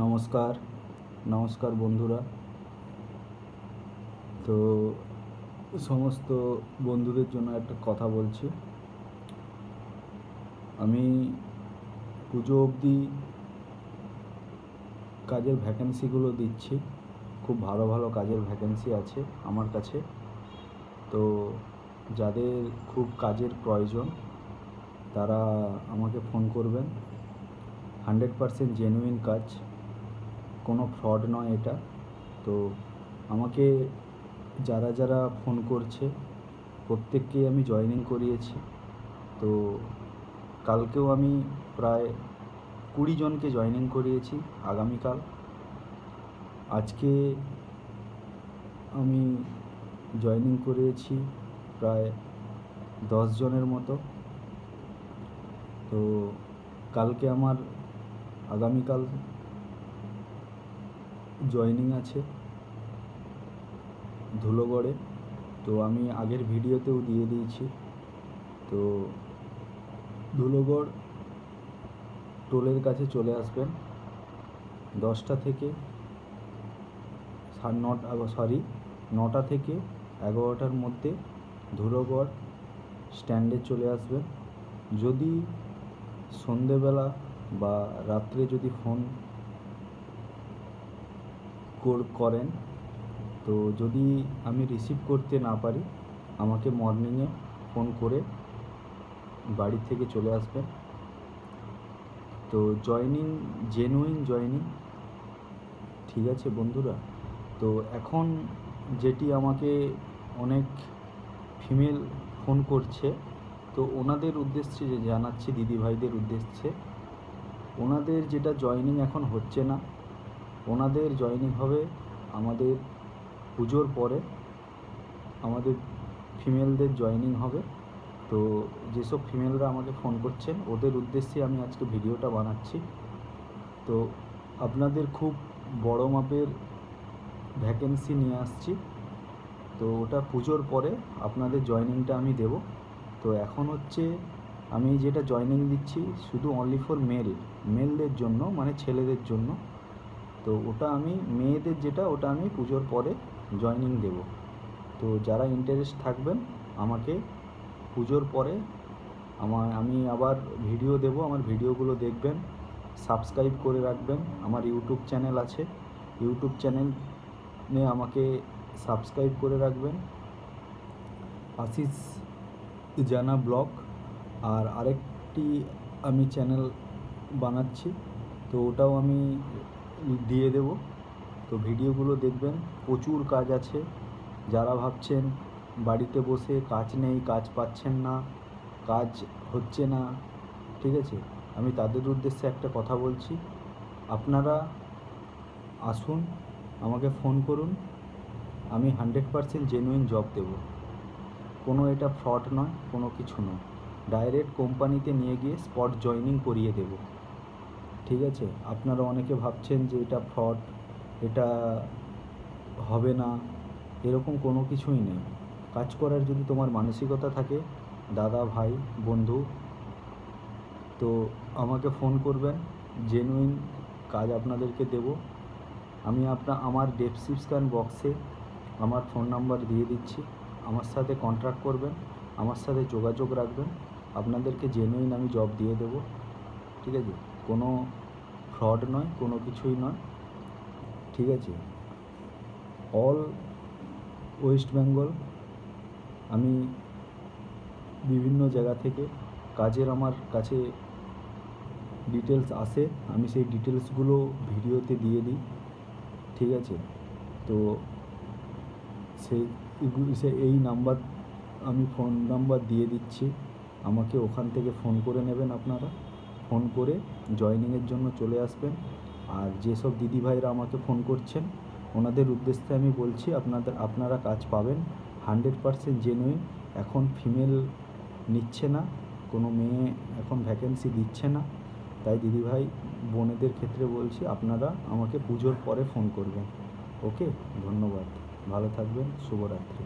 নমস্কার নমস্কার বন্ধুরা। তো সমস্ত বন্ধুদের জন্য একটা কথা বলছি। আমি পুজো অবধি কাজের ভ্যাকেন্সিগুলো দিচ্ছি, খুব ভালো ভালো কাজের ভ্যাকেন্সি আছে আমার কাছে। তো যাদের খুব কাজের প্রয়োজন তারা আমাকে ফোন করবেন। 100% জেনুইন কাজ, কোনো ফ্রড নয় এটা। তো আমাকে যারা যারা ফোন করছে প্রত্যেককেই আমি জয়েনিং করিয়েছি। তো কালকেও আমি প্রায় 20 জনকে জয়েনিং করিয়েছি। আগামীকাল আজকে আমি জয়েনিং করিয়েছি প্রায় 10 জনের মতো। তো কালকে আমার আগামীকাল জয়েনিং আছে ধুলোগড়ে। তো আমি আগের ভিডিওতেও দিয়ে দিয়েছি। তো ধুলোগড় টোলের কাছে চলে আসবেন 10টা থেকে 9টা থেকে 11টার মধ্যে ধুলোগড় স্ট্যান্ডে চলে আসবেন। যদি সন্ধেবেলা বা রাত্রে যদি ফোন করেন, তো যদি আমি রিসিভ করতে না পারি আমাকে মর্নিংয়ে ফোন করে বাড়ি থেকে চলে আসবেন। তো জয়েনিং জেনুইন জয়েনিং, ঠিক আছে বন্ধুরা। তো এখন যেটি আমাকে অনেক ফিমেল ফোন করছে, তো ওনাদের উদ্দেশ্যে যে জানাচ্ছি, দিদিভাইদের উদ্দেশ্যে, ওনাদের যেটা জয়েনিং এখন হচ্ছে না, ওনাদের জয়েনিং হবে আমাদের পুজোর পরে। আমাদের ফিমেলদের জয়েনিং হবে। তো যেসব ফিমেলরা আমাকে ফোন করছেন ওদের উদ্দেশ্যে আমি আজকে ভিডিওটা বানাচ্ছি। তো আপনাদের খুব বড় মাপের ভ্যাকেন্সি নিয়ে আসছি। তো ওটা পুজোর পরে আপনাদের জয়েনিংটা আমি দেব। তো এখন হচ্ছে আমি যেটা জয়েনিং দিচ্ছি শুধু অনলি ফর মেলদের জন্য, মানে ছেলেদের জন্য। তো ওটা আমি মেয়েদের যেটা, ওটা আমি পুজোর পরে জয়েনিং দেব। তো যারা ইন্টারেস্ট থাকবেন আমাকে পুজোর পরে আমি আবার ভিডিও দেব, আমার ভিডিওগুলো দেখবেন, সাবস্ক্রাইব করে রাখবেন। আমার ইউটিউব চ্যানেল আছে, ইউটিউব চ্যানেলে আমাকে সাবস্ক্রাইব করে রাখবেন, আশিস জানা ব্লগ। আর আরেকটি আমি চ্যানেল বানাচ্ছি, তো ওটাও আমি দিয়ে দেব। তো ভিডিওগুলো দেখবেন, প্রচুর কাজ আছে। যারা ভাবছেন বাড়িতে বসে কাজ নেই, কাজ পাচ্ছেন না, কাজ হচ্ছে না, ঠিক আছে, আমি তাদের উদ্দেশ্যে একটা কথা বলছি। আপনারা আসুন, আমাকে ফোন করুন, আমি 100% জেনুইন জব দেব। কোনো এটা ফ্রড নয়, কোনো কিছু নয়। ডাইরেক্ট কোম্পানিতে নিয়ে গিয়ে স্পট জয়েনিং করিয়ে দেব, ঠিক আছে। আপনারা অনেকে ভাবছেন যে এটা ফ্রড, এটা হবে না, এরকম কোনো কিছুই নেই। কাজ করার যদি তোমার মানসিকতা থাকে, দাদা ভাই বন্ধু, তো আমাকে ফোন করবেন, জেনুইন কাজ আপনাদেরকে দেব। আমি আমার ডেসক্রিপশন বক্সে আমার ফোন নাম্বার দিয়ে দিচ্ছি, আমার সাথে কন্ট্যাক্ট করবেন, আমার সাথে যোগাযোগ রাখবেন, আপনাদেরকে জেনুইন আমি জব দিয়ে দেব, ঠিক আছে। কোনো ফ্রড নয়, কোনো কিছুই নয়, ঠিক আছে। অল ওয়েস্ট বেঙ্গল আমি বিভিন্ন জায়গা থেকে কাজের আমার কাছে ডিটেলস আসে, আমি সেই ডিটেলসগুলো ভিডিওতে দিয়ে দিই, ঠিক আছে। তো এই নাম্বার, আমি ফোন নাম্বার দিয়ে দিচ্ছি, আমাকে ওখান থেকে ফোন করে নেবেন। আপনারা ফোন করে জয়েনিংয়ের জন্য চলে আসবেন। আর যেসব দিদিভাইরা আমাকে ফোন করছেন ওনাদের উদ্দেশ্যে আমি বলছি, আপনারা কাজ পাবেন 100% জেনুইন। এখন ফিমেল নিচ্ছে না, কোনো মেয়ে এখন ভ্যাকেন্সি দিচ্ছে না। তাই দিদিভাই বোনেদের ক্ষেত্রে বলছি, আপনারা আমাকে পুজোর পরে ফোন করবেন। ওকে, ধন্যবাদ, ভালো থাকবেন, শুভরাত্রি।